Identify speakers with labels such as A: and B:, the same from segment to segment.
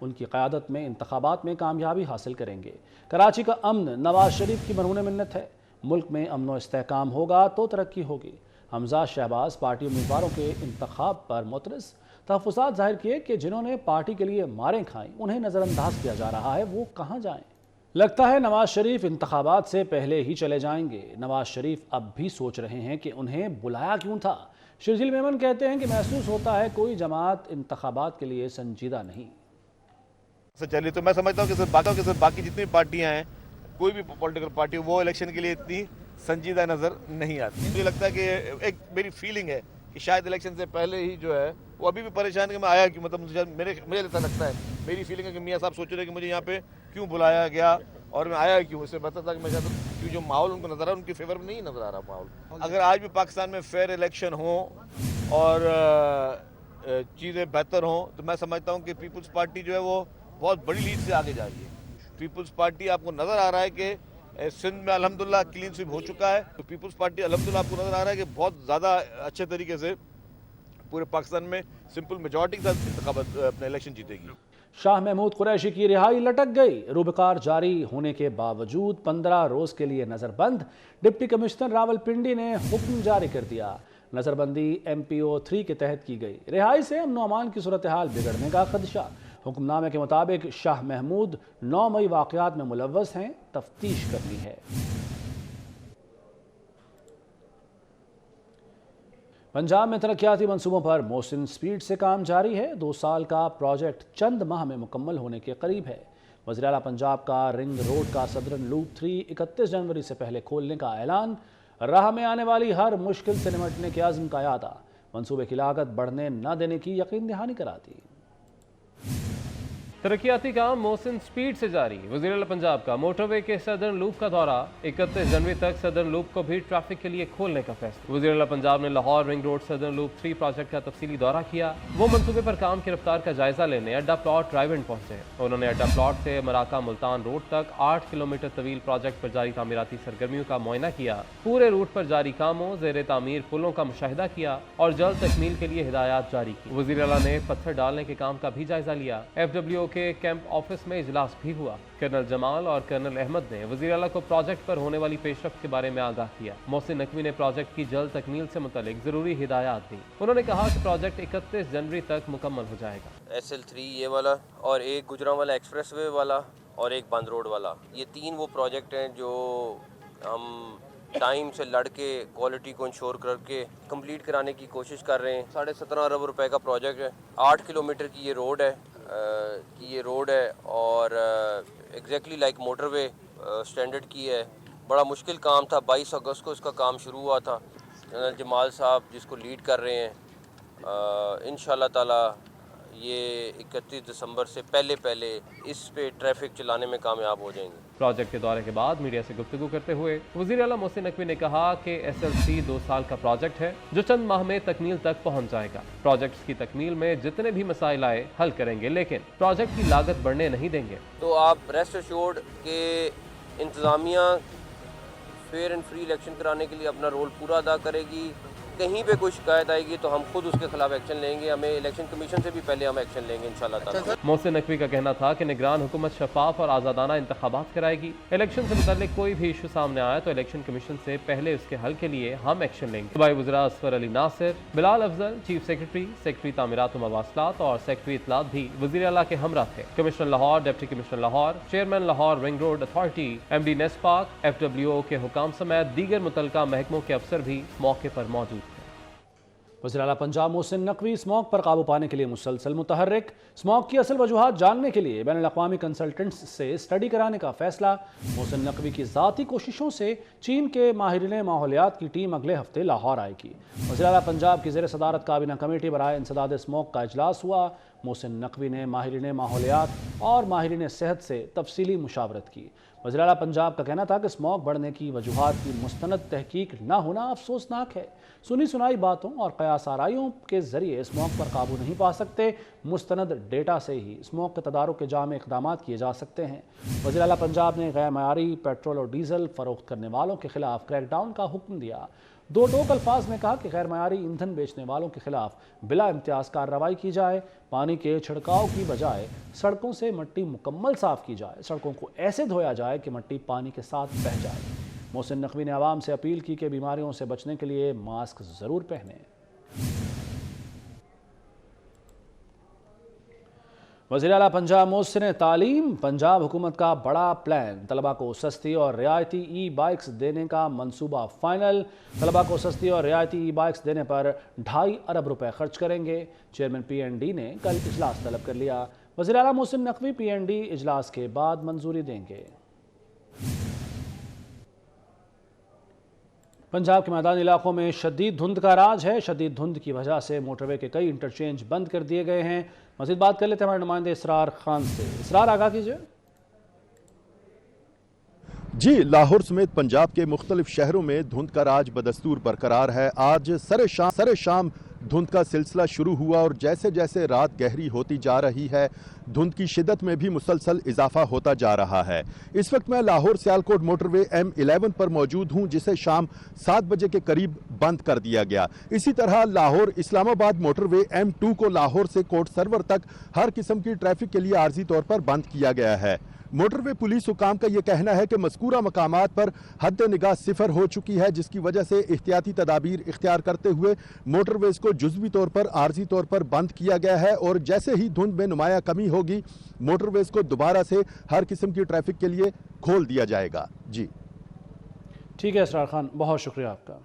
A: ان کی قیادت میں انتخابات میں کامیابی حاصل کریں گے۔ کراچی کا امن نواز شریف کی مرہون منت ہے۔ ملک میں امن و استحکام ہوگا تو ترقی ہوگی۔ حمزہ شہباز پارٹی امیدواروں کے انتخاب پر معترض، تحفظات ظاہر کیے کہ جنہوں نے پارٹی کے لیے ماریں کھائیں انہیں نظر انداز کیا جا رہا ہے، وہ کہاں جائیں؟ لگتا ہے نواز شریف انتخابات سے پہلے ہی چلے جائیں گے۔ نواز شریف اب بھی سوچ رہے ہیں کہ انہیں بلایا کیوں تھا۔ شرجیل میمن کہتے ہیں کہ محسوس ہوتا ہے کوئی جماعت انتخابات کے لیے سنجیدہ نہیں۔
B: چلیے تو میں سمجھتا ہوں کہ صرف باقی جتنی پارٹیاں ہیں، کوئی بھی پولیٹیکل پارٹی وہ الیکشن کے لیے اتنی سنجیدہ نظر نہیں آتی۔ مجھے لگتا ہے کہ ایک میری فیلنگ ہے کہ شاید الیکشن سے پہلے ہی جو ہے وہ ابھی بھی پریشان کہ میں آیا کیوں، مطلب مجھے ایسا لگتا ہے، میری فیلنگ ہے کہ میاں صاحب سوچ رہے کہ مجھے یہاں پہ کیوں بلایا گیا اور میں آیا کیوں۔ اس سے بہتر تھا کہ میں شاید جو ماحول ان کو نظر آ رہا ہے ان کی فیور میں نہیں نظر آ رہا ماحول۔ اگر آج بھی پاکستان میں فیئر الیکشن ہوں اور چیزیں بہتر ہوں تو میں سمجھتا ہوں کہ پیپلز پارٹی جو ہے وہ بہت بڑی لیڈ سے آگے جا رہی ہے۔ پیپلز پارٹی آپ کو نظر آ رہا ہے کہ سندھ میں الحمدللہ کلین سویپ ہو چکا ہے، تو پیپلز پارٹی الحمدللہ آپ کو نظر آ رہا ہے کہ بہت زیادہ اچھے طریقے سے پورے پاکستان میں سمپل میجورٹی کے ساتھ انتخابات اپنے الیکشن جیتے گی۔
A: شاہ محمود قریشی کی رہائی لٹک گئی۔ روبکار جاری ہونے کے باوجود 15 روز کے لیے نظر بند۔ ڈپٹی کمشنر راولپنڈی نے حکم جاری کر دیا۔ نظر بندی MPO 3 کے تحت کی گئی۔ رہائی سے امن و امان کی صورتحال بگڑنے کا خدشہ۔ حکم نامے کے مطابق شاہ محمود 9 مئی واقعات میں ملوث ہیں، تفتیش کرنی ہے۔ پنجاب میں ترقیاتی منصوبوں پر محسن سپیڈ سے کام جاری ہے۔ 2 سال کا پروجیکٹ چند ماہ میں مکمل ہونے کے قریب ہے۔ وزیر اعلیٰ پنجاب کا رنگ روڈ کا سدرن لوپ 3 31 جنوری سے پہلے کھولنے کا اعلان۔ راہ میں آنے والی ہر مشکل سے نمٹنے کے عزم کا اعادہ۔ منصوبے کی لاگت بڑھنے نہ دینے کی یقین دہانی کرا دی۔
C: ترقیاتی کام محسن سپیڈ سے جاری۔ وزیر اعلیٰ پنجاب کا موٹر وے کے سدرن لوپ کا دورہ، 31 جنوری تک سدرن لوپ کو بھی ٹریفک کے لیے کھولنے کا فیصلہ۔ وزیر اعلیٰ پنجاب نے Lahore ring road southern loop 3 project کا تفصیلی دورہ کیا۔ وہ منصوبے پر کام کی رفتار کا جائزہ لینے اڈا پلاٹ ڈرائیو-ان پہنچے۔ انہوں نے اڈا پلاٹ سے مراکہ ملتان روڈ تک 8 کلومیٹر طویل پروجیکٹ پر جاری تعمیراتی سرگرمیوں کا معائنہ کیا۔ پورے روٹ پر جاری کاموں، زیر تعمیر پلوں کا مشاہدہ کیا اور جلد تکمیل کے لیے ہدایات جاری کی۔ وزیر اعلیٰ نے پتھر ڈالنے کے کام کا بھی جائزہ لیا۔ FWO کے کیمپ آفس میں اجلاس بھی ہوا۔ کرنل جمال اور کرنل احمد نے وزیر اعلیٰ کو پروجیکٹ پر ہونے والی پیش رفت کے بارے میں آگاہ کیا۔ محسن نقوی نے پروجیکٹ کی جلد تکمیل سے متعلق ضروری ہدایات دی۔ انہوں نے کہا کہ پروجیکٹ 31 جنوری تک مکمل ہو جائے گا۔
D: SL3 یہ والا اور ایک گجرانوالہ ایکسپریس وے والا اور ایک بند روڈ والا، یہ 3 وہ پروجیکٹ ہیں جو ہم ٹائم سے لڑ کے کوالٹی کو انشور کر کے کمپلیٹ کرانے کی کوشش کر رہے ہیں۔ 17.5 ارب روپے کا پروجیکٹ ہے۔ 8 کلومیٹر کی یہ روڈ ہے اور ایگزیکٹلی لائک موٹر وے سٹینڈرڈ کی ہے۔ بڑا مشکل کام تھا۔ 22 اگست کو اس کا کام شروع ہوا تھا۔ جنرل جمال صاحب جس کو لیڈ کر رہے ہیں، انشاءاللہ تعالی یہ 31 دسمبر سے پہلے اس پہ ٹریفک چلانے میں کامیاب ہو جائیں گے۔
C: پروجیکٹ کے دورے کے بعد میڈیا سے گفتگو کرتے ہوئے وزیر اعلیٰ محسن نقوی نے کہا کہ SL3 2 سال کا پروجیکٹ ہے جو چند ماہ میں تکمیل تک پہنچ جائے گا۔ پروجیکٹس کی تکمیل میں جتنے بھی مسائل آئے حل کریں گے، لیکن پروجیکٹ کی لاگت بڑھنے نہیں دیں گے۔
D: تو آپ ریسٹ ایشورڈ کہ انتظامیہ فیئر اینڈ فری الیکشن کرانے کے لیے اپنا رول پورا ادا کرے گی۔ کہیں پہ کوئی شکایت آئے گی تو ہم خود اس کے خلاف ایکشن لیں گے۔ ہمیں الیکشن کمیشن سے بھی پہلے ہم ایکشن لیں گے انشاءاللہ تعالی۔
C: محسن نقوی کا کہنا تھا کہ نگران حکومت شفاف اور آزادانہ انتخابات کرائے گی۔ الیکشن سے متعلق کوئی بھی ایشو سامنے آیا تو الیکشن کمیشن سے پہلے اس کے حل کے لیے ہم ایکشن لیں گے۔ صوبائی وزراء اصفر علی ناصر، بلال افضل، چیف سیکرٹری تعمیرات و مواصلات اور سیکرٹری اطلاعات بھی وزیر اعلیٰ کے ہمراہ تھے۔ Commissioner Lahore, deputy commissioner Lahore, chairman Lahore ring road authority, MD NESPAK, FWO کے حکام سمیت دیگر متعلقہ محکموں کے افسر بھی موقع پر موجود تھے۔
A: وزیر اعلیٰ پنجاب محسن نقوی اسموگ پر قابو پانے کے لیے مسلسل متحرک۔ اسموگ کی اصل وجوہات جاننے کے لیے بین الاقوامی کنسلٹنٹس سے اسٹڈی کرانے کا فیصلہ۔ محسن نقوی کی ذاتی کوششوں سے چین کے ماہرین ماحولیات کی ٹیم اگلے ہفتے لاہور آئے گی۔ وزیر اعلیٰ پنجاب کی زیر صدارت کابینہ کمیٹی برائے انسداد اسموگ کا اجلاس ہوا۔ محسن نقوی نے ماہرین ماحولیات اور ماہرین صحت سے تفصیلی مشاورت کی۔ وزیر اعلیٰ پنجاب کا کہنا تھا کہ اسموگ بڑھنے کی وجوہات کی مستند تحقیق نہ ہونا افسوسناک ہے۔ سنی سنائی باتوں اور قیاس آرائیوں کے ذریعے اسموگ پر قابو نہیں پا سکتے، مستند ڈیٹا سے ہی اسموگ کے تدارک کے جامع اقدامات کیے جا سکتے ہیں۔ وزیر اعلیٰ پنجاب نے غیر معیاری پیٹرول اور ڈیزل فروخت کرنے والوں کے خلاف کریک ڈاؤن کا حکم دیا۔ دو ٹوک الفاظ میں کہا کہ غیر معیاری ایندھن بیچنے والوں کے خلاف بلا امتیاز کارروائی کی جائے، پانی کے چھڑکاؤ کی بجائے سڑکوں سے مٹی مکمل صاف کی جائے، سڑکوں کو ایسے دھویا جائے کہ مٹی پانی کے ساتھ بہہ جائے۔ محسن نقوی نے عوام سے اپیل کی کہ بیماریوں سے بچنے کے لیے ماسک ضرور پہنیں۔ وزیر اعلیٰ پنجاب محسن تعلیم، پنجاب حکومت کا بڑا پلان، طلبہ کو سستی اور رعایتی ای بائکس دینے کا منصوبہ فائنل، طلبہ کو سستی اور رعایتی ای بائکس دینے پر 2.5 ارب روپے خرچ کریں گے۔ چیئرمین پی این ڈی نے کل اجلاس طلب کر لیا، وزیر اعلیٰ محسن نقوی پی این ڈی اجلاس کے بعد منظوری دیں گے۔ پنجاب کے میدانی علاقوں میں شدید دھند کا راج ہے، شدید دھند کی وجہ سے موٹر وے کے کئی انٹرچینج بند کر دیے گئے ہیں۔ مزید بات کر لیتے ہیں ہمارے نمائندے اسرار خان سے۔ اسرار، آگاہ کیجئے۔
E: جی، لاہور سمیت پنجاب کے مختلف شہروں میں دھند کا راج بدستور برقرار ہے۔ آج سر شام دھند کا سلسلہ شروع ہوا اور جیسے جیسے رات گہری ہوتی جا رہی ہے دھند کی شدت میں بھی مسلسل اضافہ ہوتا جا رہا ہے۔ اس وقت میں لاہور سیالکوٹ موٹر وے M11 پر موجود ہوں، جسے شام 7 بجے کے قریب بند کر دیا گیا۔ اسی طرح لاہور اسلام آباد موٹر وے M2 کو لاہور سے کوٹ سرور تک ہر قسم کی ٹریفک کے لیے عارضی طور پر بند کیا گیا ہے۔ موٹر وے پولیس حکام کا یہ کہنا ہے کہ مذکورہ مقامات پر حد نگاہ 0 ہو چکی ہے، جس کی وجہ سے احتیاطی تدابیر اختیار کرتے ہوئے موٹر ویز کو جزوی طور پر عارضی طور پر بند کیا گیا ہے، اور جیسے ہی دھند میں نمایاں کمی ہوگی موٹر ویز کو دوبارہ سے ہر قسم کی ٹریفک کے لیے کھول دیا جائے گا۔ جی
A: ٹھیک ہے اسرار خان، بہت شکریہ آپ کا۔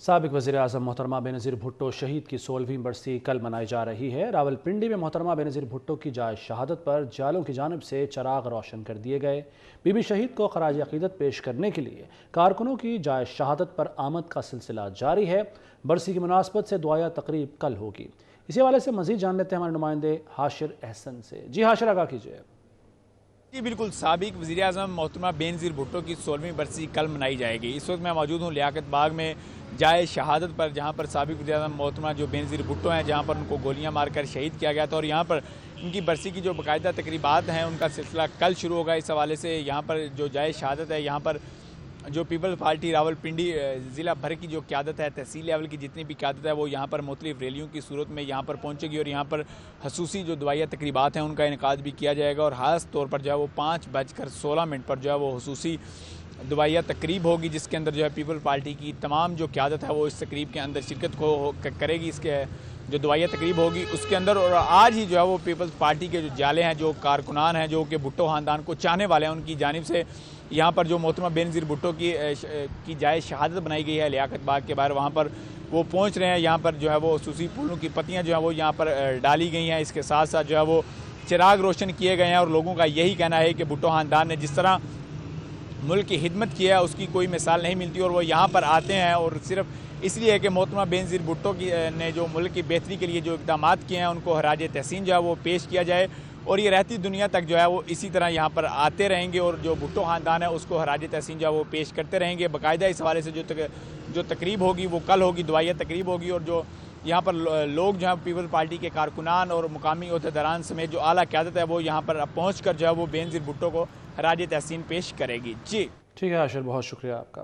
A: سابق وزیر اعظم محترمہ بے نظیر بھٹو شہید کی 16ویں برسی کل منائی جا رہی ہے۔ راولپنڈی میں محترمہ بے نظیر بھٹو کی جائے شہادت پر جالوں کی جانب سے چراغ روشن کر دیے گئے۔ بی بی شہید کو خراج عقیدت پیش کرنے کے لیے کارکنوں کی جائے شہادت پر آمد کا سلسلہ جاری ہے۔ برسی کی مناسبت سے دعائیہ تقریب کل ہوگی۔ اسی حوالے سے مزید جان لیتے ہیں ہمارے نمائندے حاشر احسن سے۔ جی حاشر، آگاہ کیجیے۔
F: جی بالکل، سابق وزیر اعظم محترمہ بے نظیر بھٹو کی 16ویں برسی کل منائی جائے گی۔ اس وقت میں موجود ہوں لیاقت باغ میں جائے شہادت پر، جہاں پر سابق وزیر اعظم محترمہ جو بے نظیر بھٹو ہیں، جہاں پر ان کو گولیاں مار کر شہید کیا گیا تھا، اور یہاں پر ان کی برسی کی جو باقاعدہ تقریبات ہیں ان کا سلسلہ کل شروع ہوگا۔ اس حوالے سے یہاں پر جو جائے شہادت ہے، یہاں پر جو پیپلز پارٹی راولپنڈی ضلع بھر کی جو قیادت ہے، تحصیل لیول کی جتنی بھی قیادت ہے، وہ یہاں پر مختلف ریلیوں کی صورت میں یہاں پر پہنچے گی، اور یہاں پر خصوصی جو دعائیہ تقریبات ہیں ان کا انعقاد بھی کیا جائے گا، اور خاص طور پر جو ہے وہ 5:16 پر جو ہے وہ خصوصی دعائیہ تقریب ہوگی، جس کے اندر جو ہے پیپل پارٹی کی تمام جو قیادت ہے وہ اس تقریب کے اندر شرکت کو کرے گی۔ اس کے جو دعائیہ تقریب ہوگی اس کے اندر، اور آج ہی جو ہے وہ پیپلز پارٹی کے جو جالے ہیں، جو کارکنان ہیں، جو کہ بھٹو خاندان کو چاہنے والے ہیں، ان کی جانب سے یہاں پر جو محترمہ بے نظیر بھٹو کی جائے شہادت بنائی گئی ہے لیاقت باغ کے باہر، وہاں پر وہ پہنچ رہے ہیں۔ یہاں پر جو ہے وہ خصوصی پھولوں کی پتیاں جو ہیں وہ یہاں پر ڈالی گئی ہیں، اس کے ساتھ ساتھ جو ہے وہ چراغ روشن کیے گئے ہیں، اور لوگوں کا یہی کہنا ہے کہ بھٹو خاندان نے جس طرح ملک کی خدمت کی ہے اس کی کوئی مثال نہیں ملتی، اور وہ یہاں پر آتے ہیں اور صرف اس لیے کہ محترمہ بے نظیر بھٹو نے جو ملک کی بہتری کے لیے جو اقدامات کیے ہیں ان کو خراج تحسین جو ہے وہ پیش کیا جائے، اور یہ رہتی دنیا تک جو ہے وہ اسی طرح یہاں پر آتے رہیں گے، اور جو بھٹو خاندان ہے اس کو خراج تحسین جو ہے وہ پیش کرتے رہیں گے باقاعدہ۔ اس حوالے سے جو تقریب ہوگی وہ کل ہوگی، دعائیہ تقریب ہوگی، اور جو یہاں پر لوگ جو ہیں پیپل پارٹی کے کارکنان اور مقامی عہدیداران سمیت جو اعلیٰ قیادت ہے وہ یہاں پر پہنچ کر جو ہے وہ بے نظیر بھٹو کو خراج تحسین پیش کرے گی۔ جی
A: ٹھیک ہے حاشر، بہت شکریہ آپ کا۔